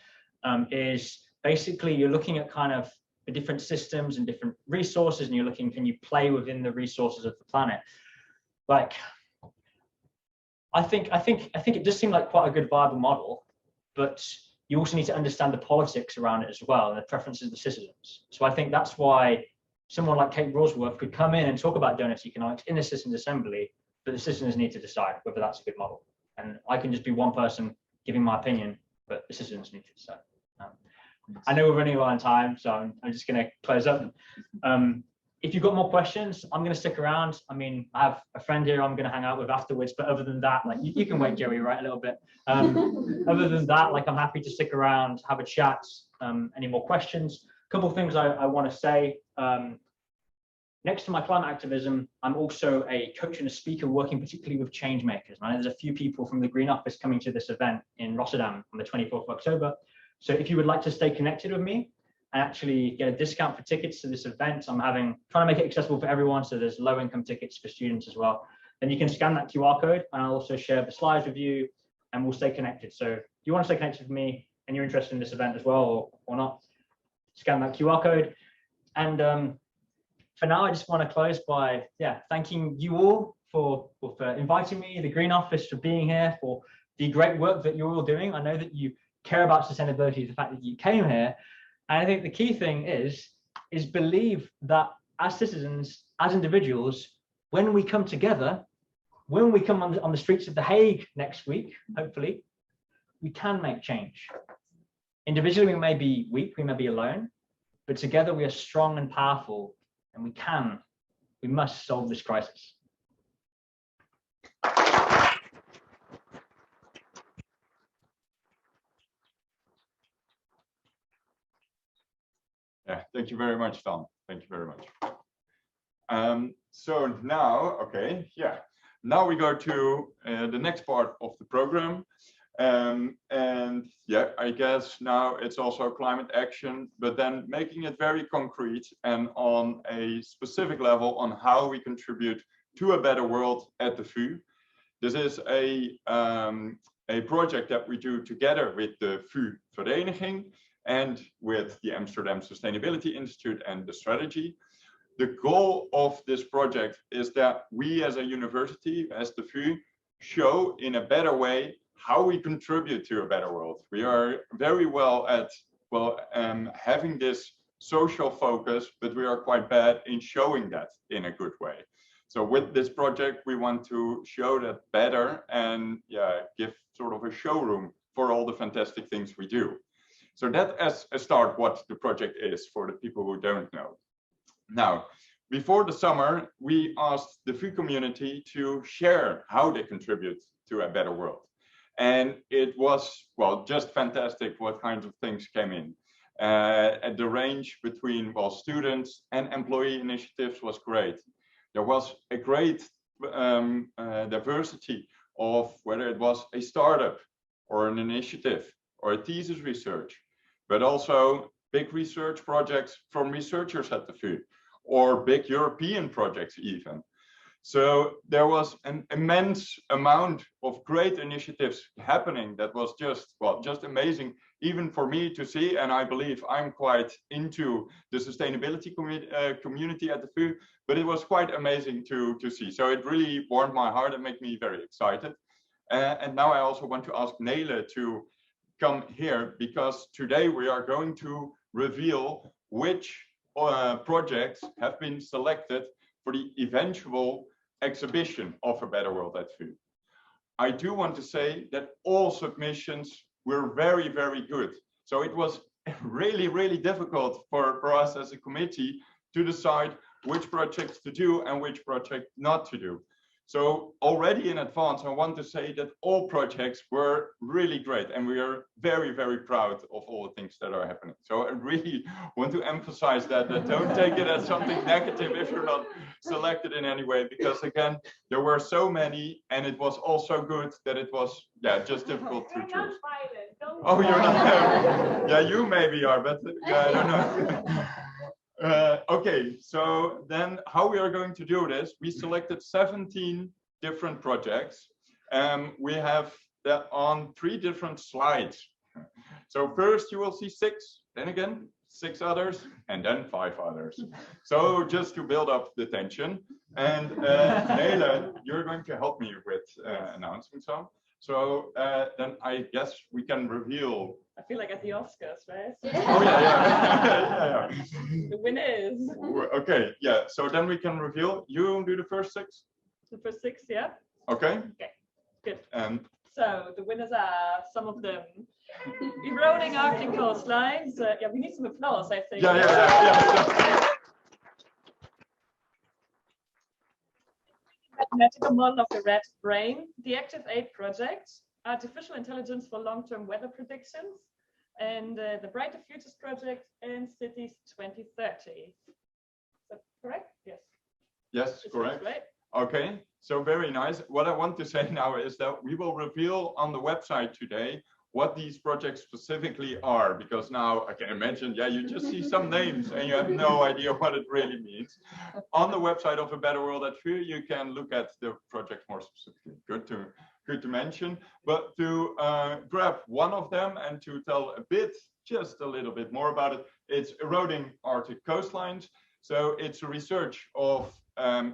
Is basically you're looking at kind of the different systems and different resources, and you're looking, can you play within the resources of the planet? Like, I think it does seem like quite a good viable model, but you also need to understand the politics around it as well, and the preferences of the citizens. So I think that's why someone like Kate Rawsworth could come in and talk about donut economics in the citizens assembly, but the citizens need to decide whether that's a good model. And I can just be one person giving my opinion, but the citizens need to decide. I know we're running low on time, so I'm just going to close up. If you've got more questions, I'm going to stick around. I mean, I have a friend here I'm going to hang out with afterwards, but other than that, like you can wait, Joey, right, a little bit. Other than that, like I'm happy to stick around, have a chat. Any more questions? A couple of things I want to say. Next to my climate activism, I'm also a coach and a speaker working particularly with change makers. And there's a few people from the Green Office coming to this event in Rotterdam on the 24th of October. So if you would like to stay connected with me and actually get a discount for tickets to this event, I'm trying to make it accessible for everyone. So there's low income tickets for students as well. Then you can scan that QR code, and I'll also share the slides with you, and we'll stay connected. So if you want to stay connected with me and you're interested in this event as well or not, scan that QR code. And for now, I just want to close by thanking you all for inviting me, the Green Office for being here, for the great work that you're all doing. I know that you care about sustainability, the fact that you came here. And I think the key thing is believe that as citizens, as individuals, when we come together, when we come on the streets of The Hague next week, hopefully, we can make change. Individually, we may be weak, we may be alone, but together we are strong and powerful, and we must solve this crisis. Yeah, thank you very much, Tom. Thank you very much. So now, now we go to the next part of the program. I guess now it's also climate action, but then making it very concrete and on a specific level on how we contribute to a better world at the VU. This is a project that we do together with the VU Vereniging and with the Amsterdam Sustainability Institute and the strategy. the goal of this project is that we as a university, as the VU, show in a better way how we contribute to a better world. We are very well at having this social focus, but we are quite bad in showing that in a good way. So with this project, we want to show that better and give sort of a showroom for all the fantastic things we do. So that as a start, what the project is for the people who don't know. Now, before the summer, we asked the VU community to share how they contribute to a better world. And it was, well, just fantastic what kinds of things came in. At the range between, well, students and employee initiatives was great. There was a great diversity of whether it was a startup or an initiative or a thesis research, but also big research projects from researchers at the VU, or big European projects even. So there was an immense amount of great initiatives happening that was just, well, just amazing, even for me to see. And I believe I'm quite into the sustainability community at the VU, but it was quite amazing to see. So it really warmed my heart and made me very excited. And now I also want to ask Nollen to come here, because today we are going to reveal which projects have been selected for the eventual exhibition of A Better World at VU. I do want to say that all submissions were very, very good. So it was really, really difficult for us as a committee to decide which projects to do and which project not to do. So already in advance, I want to say that all projects were really great, and we are very, very proud of all the things that are happening. So I really want to emphasize that don't take it as something negative if you're not selected in any way, because again, there were so many, and it was all so good that it was, just difficult to choose. Oh, you're not. Yeah, you maybe are, but I don't know. Okay, so then how we are going to do this, we selected 17 different projects. We have that on 3 different slides. So first you will see 6, then again 6 others, and then 5 others. So just to build up the tension. And Nollen, you're going to help me with announcing some. So then I guess we can reveal. I feel like at the Oscars, right? Oh yeah. The winners. Okay, yeah. So then we can reveal. You do the first 6. The first 6, yeah. Okay. Okay, good. So the winners are some of them. Eroding Arctic coastlines. Yeah, we need some applause, I think. Yeah. Mathematical model of the red brain, the Active 8 project, artificial intelligence for long-term weather predictions, and the Brighter Futures project, and Cities 2030. Is that correct? Yes. Yes, correct. Right. Okay, so very nice. What I want to say now is that we will reveal on the website today what these projects specifically are, because now I can imagine, you just see some names and you have no idea what it really means. On the website of A Better World at VU, you can look at the projects more specifically. Good to mention, but to grab one of them and to tell just a little bit more about it. It's Eroding Arctic Coastlines. So it's a research of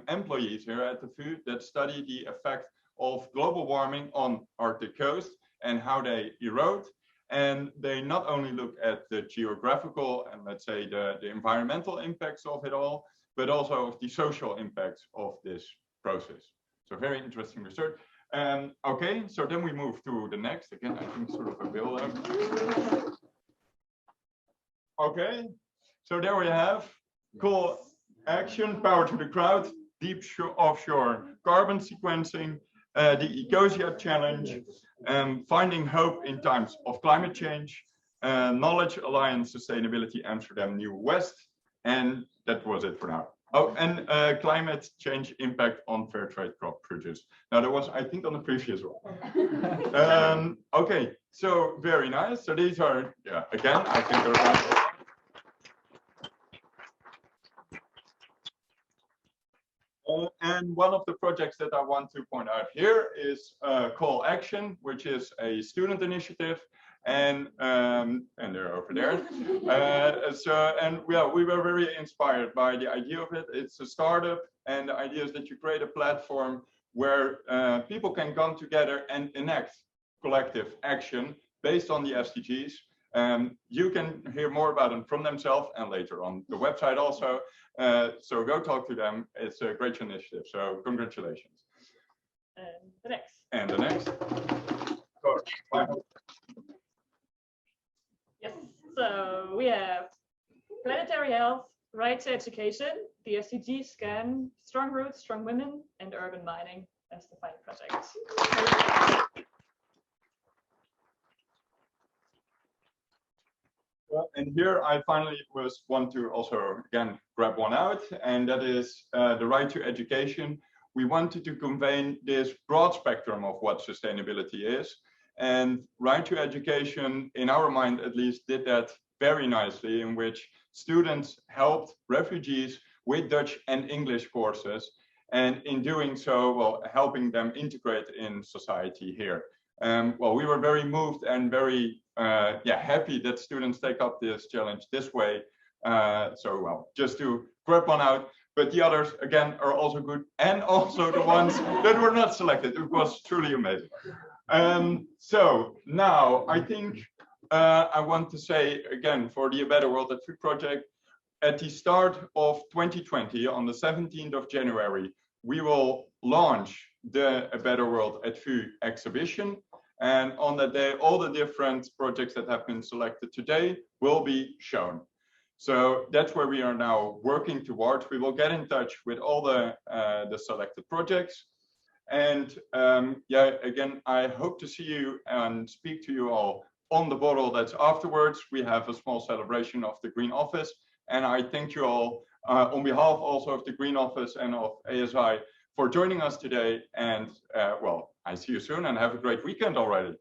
employees here at the VU that study the effect of global warming on Arctic coast and how they erode. And they not only look at the geographical and let's say the environmental impacts of it all, but also of the social impacts of this process. So very interesting research. Okay, so then we move to the next. Again, I think sort of a build up. Okay, so there we have call action, power to the crowd, deep offshore carbon sequencing, the Ecosia challenge, finding hope in times of climate change, Knowledge Alliance Sustainability Amsterdam New West, and that was it for now. Oh, and climate change impact on fair trade crop produce. Now that was, I think, on the previous one. Okay, so very nice. So these are, again, I think they're right. And one of the projects that I want to point out here is Call Action, which is a student initiative. and they're over there. We were very inspired by the idea of it. It's a startup, and the idea is that you create a platform where people can come together and enact collective action based on the SDGs. You can hear more about them from themselves and later on the website also. So go talk to them. It's a great initiative. So congratulations. And the next. And the next. Yes. So we have planetary health, right to education, the SDG scan, strong roots, strong women, and urban mining as the final project. Well, and here I finally want to also again grab one out, and that is the right to education. We wanted to convey this broad spectrum of what sustainability is, and right to education, in our mind at least, did that very nicely, in which students helped refugees with Dutch and English courses, and in doing so, well, helping them integrate in society here. Well, we were very moved and very happy that students take up this challenge this way. Well, just to grab one out, but the others again are also good, and also the ones that were not selected. It was truly amazing. So now I think I want to say again for the A Better World at Food project, at the start of 2020, on the 17th of January, we will launch the A Better World at Food exhibition. And on that day, all the different projects that have been selected today will be shown. So that's where we are now working towards. We will get in touch with all the selected projects. And again, I hope to see you and speak to you all on the bottle that's afterwards. We have a small celebration of the Green Office. And I thank you all on behalf also of the Green Office and of ASI for joining us today. And well, I see you soon and have a great weekend already.